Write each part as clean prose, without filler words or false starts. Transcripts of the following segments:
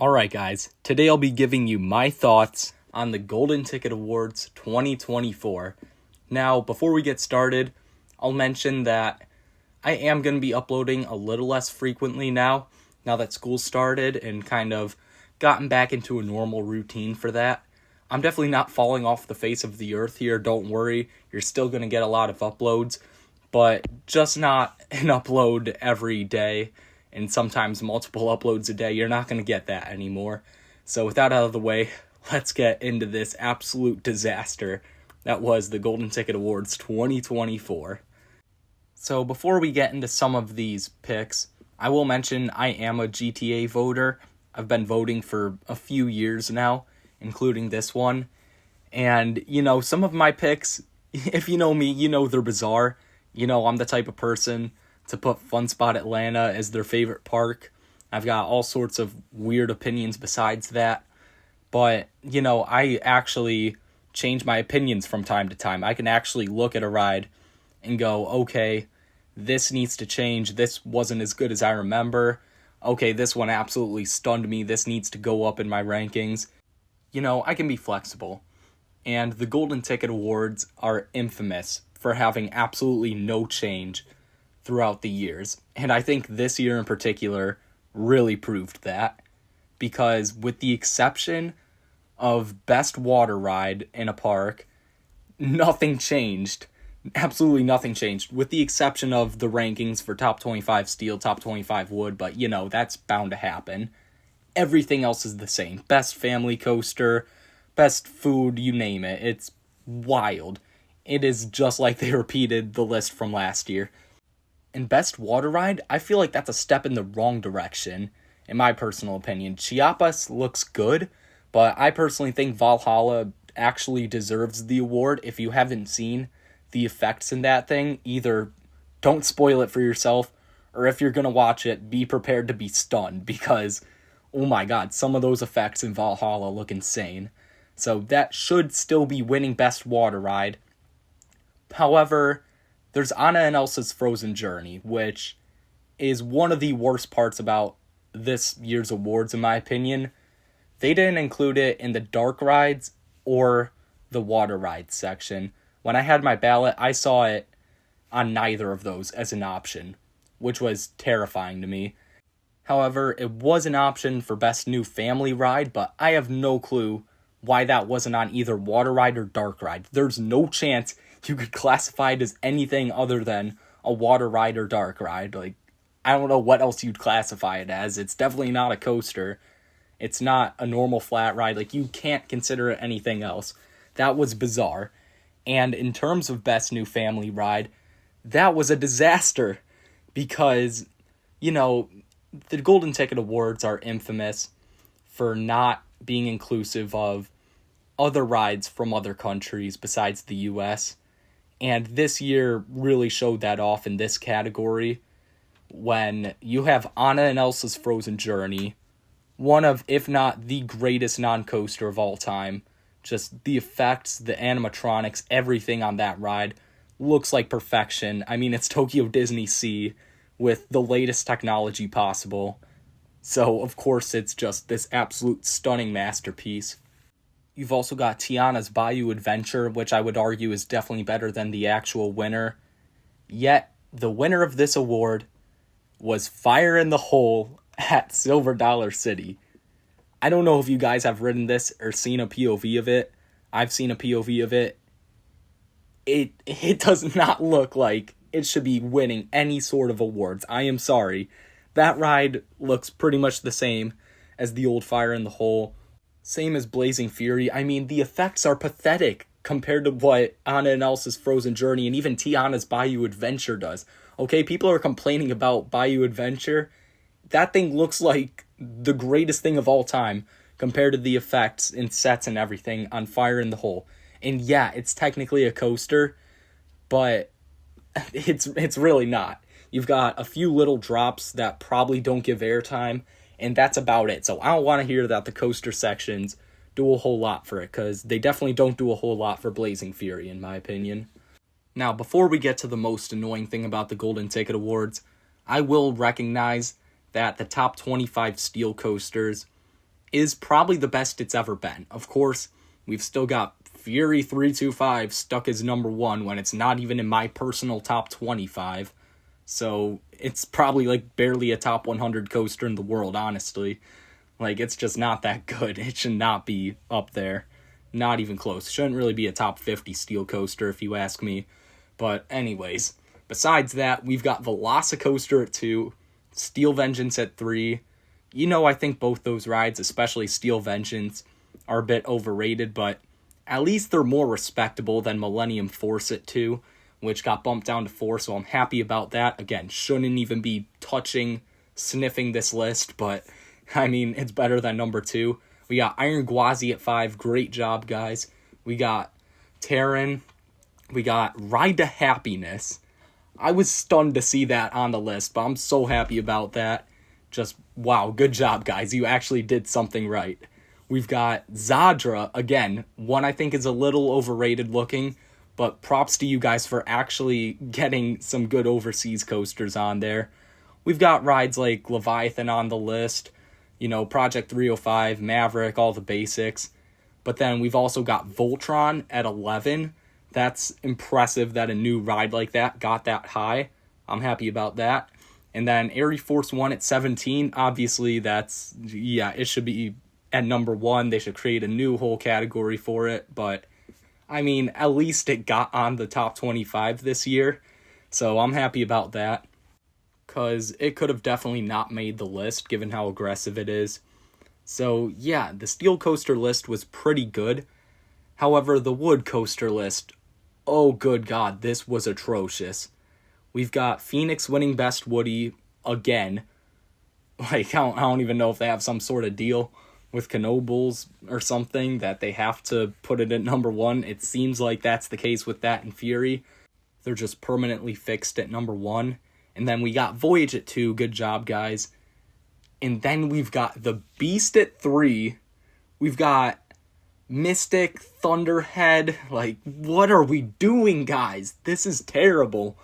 Alright guys, today I'll be giving you my thoughts on the Golden Ticket Awards 2024. Now, before we get started, I'll mention that I am going to be uploading a little less frequently now that school started and kind of gotten back into a normal routine for that. I'm definitely not falling off the face of the earth here, don't worry, you're still going to get a lot of uploads, but just not an upload every day. And sometimes multiple uploads a day, you're not going to get that anymore. So with that out of the way, let's get into this absolute disaster that was the Golden Ticket Awards 2024. So before we get into some of these picks, I will mention I am a GTA voter. I've been voting for a few years now, including this one. And, some of my picks, if you know me, they're bizarre. I'm the type of person to put Fun Spot Atlanta as their favorite park. I've got all sorts of weird opinions besides that. But, I actually change my opinions from time to time. I can actually look at a ride and go, okay, this needs to change. This wasn't as good as I remember. Okay, this one absolutely stunned me. This needs to go up in my rankings. I can be flexible. And the Golden Ticket Awards are infamous for having absolutely no change throughout the years. And I think this year in particular really proved that, because with the exception of best water ride in a park, nothing changed. Absolutely nothing changed, with the exception of the rankings for top 25 steel, top 25 wood, but that's bound to happen. Everything else is the same. Best family coaster, best food, you name it. It's wild. It is just like they repeated the list from last year. And best water ride, I feel like that's a step in the wrong direction, in my personal opinion. Chiapas looks good, but I personally think Valhalla actually deserves the award. If you haven't seen the effects in that thing, either don't spoil it for yourself, or if you're going to watch it, be prepared to be stunned, because, oh my god, some of those effects in Valhalla look insane. So that should still be winning best water ride. However, there's Anna and Elsa's Frozen Journey, which is one of the worst parts about this year's awards, in my opinion. They didn't include it in the dark rides or the water rides section. When I had my ballot, I saw it on neither of those as an option, which was terrifying to me. However, it was an option for Best New Family Ride, but I have no clue why that wasn't on either water ride or dark ride. There's no chance you could classify it as anything other than a water ride or dark ride. I don't know what else you'd classify it as. It's definitely not a coaster. It's not a normal flat ride. You can't consider it anything else. That was bizarre. And in terms of Best New Family Ride, that was a disaster because, the Golden Ticket Awards are infamous for not being inclusive of other rides from other countries besides the US. And this year really showed that off in this category when you have Anna and Elsa's Frozen Journey, one of, if not the greatest non-coaster of all time. Just the effects, the animatronics, everything on that ride looks like perfection. I mean, it's Tokyo Disney Sea with the latest technology possible. So, of course, it's just this absolute stunning masterpiece. You've also got Tiana's Bayou Adventure, which I would argue is definitely better than the actual winner. Yet, the winner of this award was Fire in the Hole at Silver Dollar City. I don't know if you guys have ridden this or seen a POV of it. I've seen a POV of it. It does not look like it should be winning any sort of awards. I am sorry. That ride looks pretty much the same as the old Fire in the Hole. Same as Blazing Fury. I mean, the effects are pathetic compared to what Anna and Elsa's Frozen Journey and even Tiana's Bayou Adventure does. Okay, people are complaining about Bayou Adventure. That thing looks like the greatest thing of all time compared to the effects and sets and everything on Fire in the Hole. And yeah, it's technically a coaster, but it's really not. You've got a few little drops that probably don't give airtime, and that's about it. So I don't want to hear that the coaster sections do a whole lot for it, because they definitely don't do a whole lot for Blazing Fury, in my opinion. Now, before we get to the most annoying thing about the Golden Ticket Awards, I will recognize that the top 25 steel coasters is probably the best it's ever been. Of course, we've still got Fury 325 stuck as number 1 when it's not even in my personal top 25. So it's probably like barely a top 100 coaster in the world, honestly. Like, it's just not that good. It should not be up there. Not even close. Shouldn't really be a top 50 steel coaster if you ask me. But anyways, besides that, we've got Velocicoaster at 2, Steel Vengeance at 3. You know, I think both those rides, especially Steel Vengeance, are a bit overrated, but at least they're more respectable than Millennium Force at 2, which got bumped down to 4, so I'm happy about that. Again, shouldn't even be sniffing this list, but, I mean, it's better than number 2. We got Iron Gwazi at 5. Great job, guys. We got Terran. We got Ride to Happiness. I was stunned to see that on the list, but I'm so happy about that. Just, wow, good job, guys. You actually did something right. We've got Zadra, again, one I think is a little overrated looking, but props to you guys for actually getting some good overseas coasters on there. We've got rides like Leviathan on the list, you know, Project 305, Maverick, all the basics. But then we've also got Voltron at 11. That's impressive that a new ride like that got that high. I'm happy about that. And then Air Force 1 at 17. Obviously, it should be at number 1. They should create a new whole category for it. But, I mean, at least it got on the top 25 this year. So I'm happy about that. Because it could have definitely not made the list, given how aggressive it is. So, yeah, the steel coaster list was pretty good. However, the wood coaster list, oh good God, this was atrocious. We've got Phoenix winning Best Woody again. Like, I don't even know if they have some sort of deal with Knoebels or something that they have to put it at number 1. It seems like that's the case with that and Fury. They're just permanently fixed at number 1. And then we got Voyage at 2. Good job, guys. And then we've got the Beast at 3. We've got Mystic, Thunderhead. Like, what are we doing, guys? This is terrible.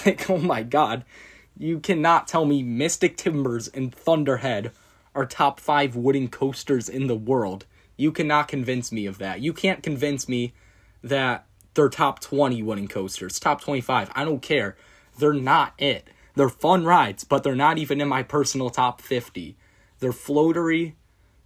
Like, oh my God. You cannot tell me Mystic Timbers and Thunderhead are top 5 wooden coasters in the world. You cannot convince me of that. You can't convince me that they're top 20 wooden coasters. Top 25. I don't care. They're not it. They're fun rides, but they're not even in my personal top 50. They're floatery.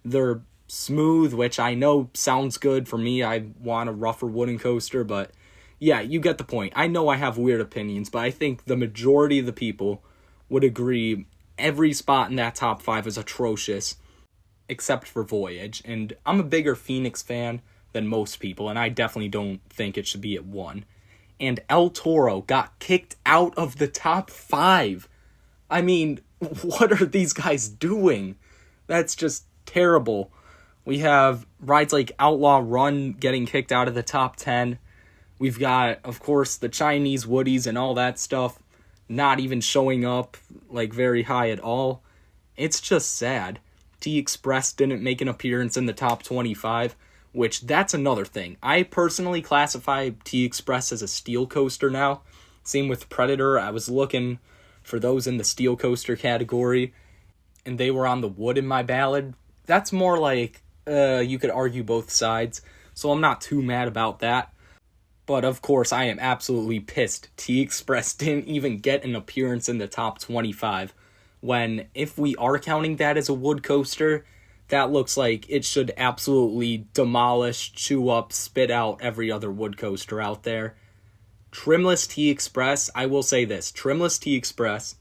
They're smooth, which I know sounds good for me. I want a rougher wooden coaster, but yeah, you get the point. I know I have weird opinions, but I think the majority of the people would agree every spot in that top 5 is atrocious, except for Voyage. And I'm a bigger Phoenix fan than most people, and I definitely don't think it should be at 1. And El Toro got kicked out of the top 5. I mean, what are these guys doing? That's just terrible. We have rides like Outlaw Run getting kicked out of the top 10. We've got, of course, the Chinese Woodies and all that stuff not even showing up, like, very high at all. It's just sad. T-Express didn't make an appearance in the top 25. Which, that's another thing. I personally classify T-Express as a steel coaster now. Same with Predator. I was looking for those in the steel coaster category, and they were on the wood in my ballot. That's more like, you could argue both sides, so I'm not too mad about that. But, of course, I am absolutely pissed T-Express didn't even get an appearance in the top 25, when, if we are counting that as a wood coaster, that looks like it should absolutely demolish, chew up, spit out every other wood coaster out there. Trimless T-Express, I will say this, Trimless T-Express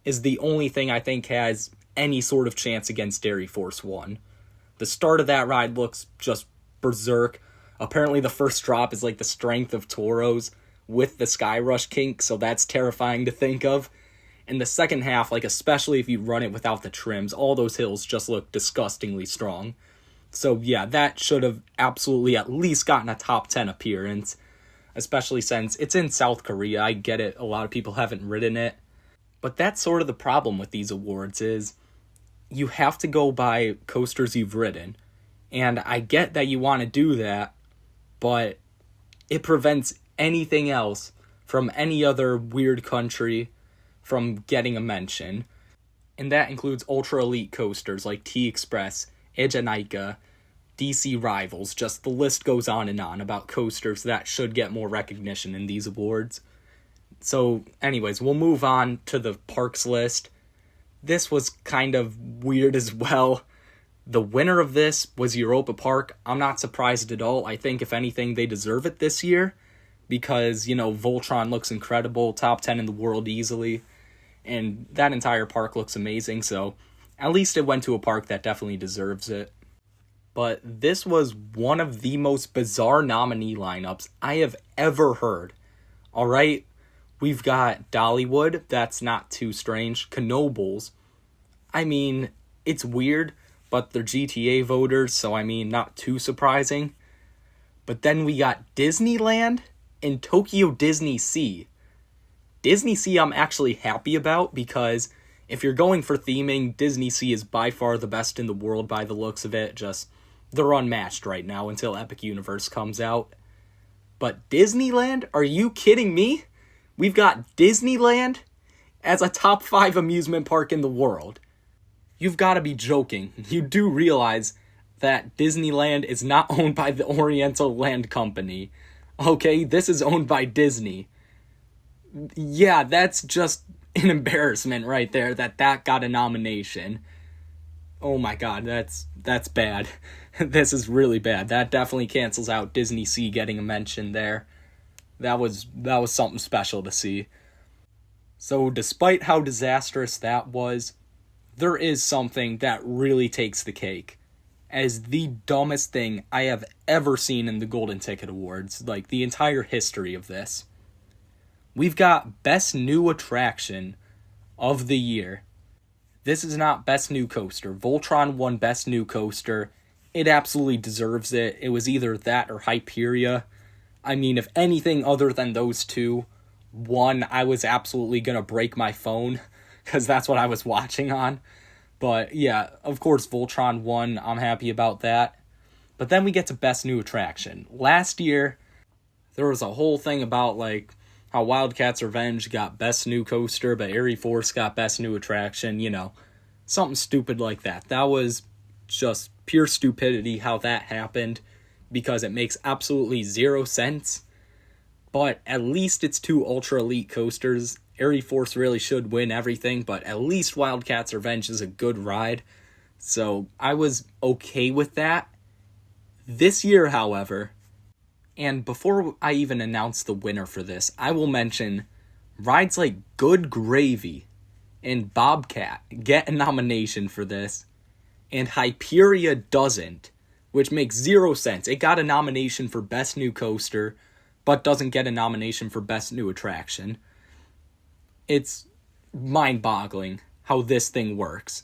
is the only thing I think has any sort of chance against Dairy Force 1. The start of that ride looks just berserk. Apparently the first drop is like the strength of Toros with the Sky Rush kink, so that's terrifying to think of. In the second half, like especially if you run it without the trims, all those hills just look disgustingly strong. So yeah, that should have absolutely at least gotten a top 10 appearance, especially since it's in South Korea. I get it, a lot of people haven't ridden it. But that's sort of the problem with these awards is you have to go by coasters you've ridden. And I get that you want to do that, but it prevents anything else from any other weird country from getting a mention. And that includes ultra elite coasters like T-Express Ejanica, DC Rivals, just the list goes on and on about coasters that should get more recognition in these awards. So, anyways, we'll move on to the parks list. This was kind of weird as well. The winner of this was Europa Park. I'm not surprised at all. I think, if anything, they deserve it this year because, Voltron looks incredible, top 10 in the world easily, and that entire park looks amazing, so at least it went to a park that definitely deserves it. But this was one of the most bizarre nominee lineups I have ever heard. Alright, we've got Dollywood, that's not too strange. Knoebels, it's weird, but they're GTA voters, so not too surprising. But then we got Disneyland and Tokyo Disney Sea. Disney Sea I'm actually happy about because if you're going for theming, Disney Sea is by far the best in the world by the looks of it. They're unmatched right now until Epic Universe comes out. But Disneyland? Are you kidding me? We've got Disneyland as a top 5 amusement park in the world. You've got to be joking. You do realize that Disneyland is not owned by the Oriental Land Company. Okay, this is owned by Disney. Yeah, that's just an embarrassment right there that got a nomination. Oh my god, that's bad. This is really bad. That definitely cancels out Disney Sea getting a mention there. That was something special to see. So despite how disastrous that was, there is something that really takes the cake as the dumbest thing I have ever seen in the Golden Ticket Awards, like the entire history of this. We've got Best New Attraction of the Year. This is not Best New Coaster. Voltron won Best New Coaster. It absolutely deserves it. It was either that or Hyperia. If anything other than those two won, I was absolutely going to break my phone because that's what I was watching on. But yeah, of course Voltron won. I'm happy about that. But then we get to Best New Attraction. Last year, there was a whole thing about how Wildcats Revenge got Best New Coaster, but Airy Force got Best New Attraction, something stupid like that. That was just pure stupidity how that happened, because it makes absolutely zero sense. But at least it's 2 Ultra Elite coasters. Airy Force really should win everything, but at least Wildcats Revenge is a good ride. So I was okay with that. This year, however, and before I even announce the winner for this, I will mention rides like Good Gravy and Bobcat get a nomination for this, and Hyperia doesn't, which makes zero sense. It got a nomination for Best New Coaster, but doesn't get a nomination for Best New Attraction. It's mind-boggling how this thing works.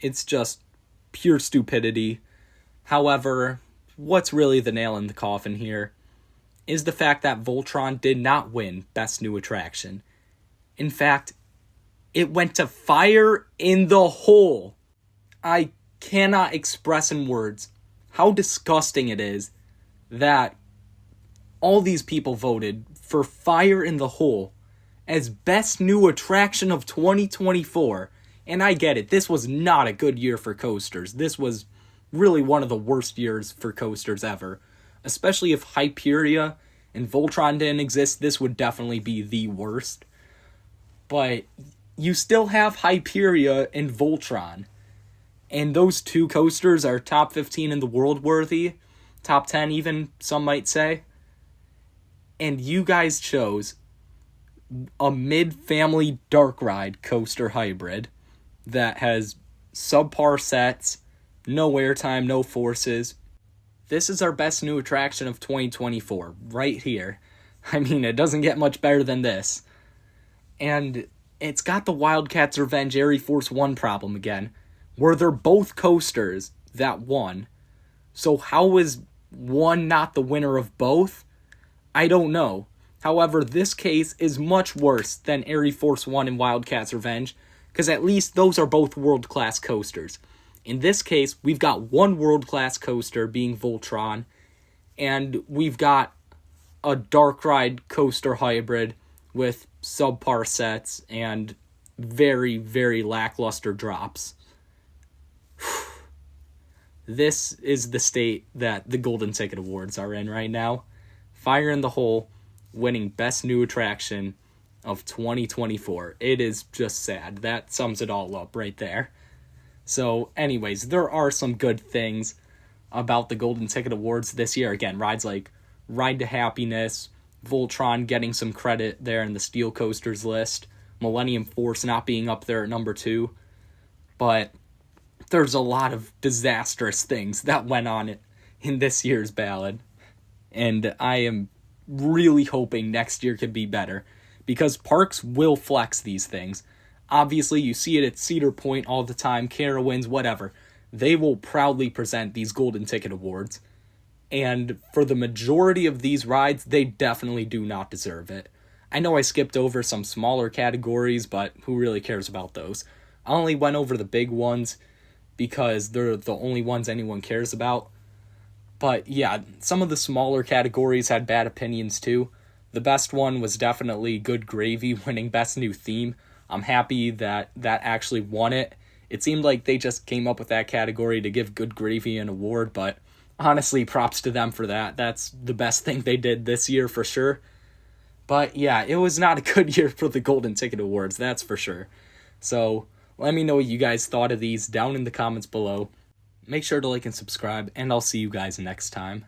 It's just pure stupidity. However, what's really the nail in the coffin here is the fact that Voltron did not win Best New Attraction. In fact, it went to Fire in the Hole. I cannot express in words how disgusting it is that all these people voted for Fire in the Hole as Best New Attraction of 2024. And I get it, this was not a good year for coasters. This was really one of the worst years for coasters ever. Especially if Hyperia and Voltron didn't exist, this would definitely be the worst. But you still have Hyperia and Voltron. And those 2 coasters are top 15 in the world worthy. Top 10 even, some might say. And you guys chose a mid-family dark ride coaster hybrid that has subpar sets, no airtime, no forces. This is our Best New Attraction of 2024, right here. It doesn't get much better than this. And it's got the Wildcats Revenge Airy Force 1 problem again, where they're both coasters that won. So how is one not the winner of both? I don't know. However, this case is much worse than Airy Force 1 and Wildcats Revenge, because at least those are both world-class coasters. In this case, we've got one world-class coaster being Voltron, and we've got a dark ride coaster hybrid with subpar sets and very, very lackluster drops. this is the state that the Golden Ticket Awards are in right now. Fire in the Hole winning Best New Attraction of 2024. It is just sad. That sums it all up right there. So anyways, there are some good things about the Golden Ticket Awards this year. Again, rides like Ride to Happiness, Voltron getting some credit there in the Steel Coasters list, Millennium Force not being up there at number 2. But there's a lot of disastrous things that went on in this year's ballot. And I am really hoping next year could be better, because parks will flex these things. Obviously, you see it at Cedar Point all the time, Carowinds, whatever. They will proudly present these Golden Ticket Awards. And for the majority of these rides, they definitely do not deserve it. I know I skipped over some smaller categories, but who really cares about those? I only went over the big ones because they're the only ones anyone cares about. But yeah, some of the smaller categories had bad opinions too. The best one was definitely Good Gravy winning Best New Theme. I'm happy that actually won it. It seemed like they just came up with that category to give Good Gravy an award, but honestly, props to them for that. That's the best thing they did this year for sure. But yeah, it was not a good year for the Golden Ticket Awards, that's for sure. So let me know what you guys thought of these down in the comments below. Make sure to like and subscribe, and I'll see you guys next time.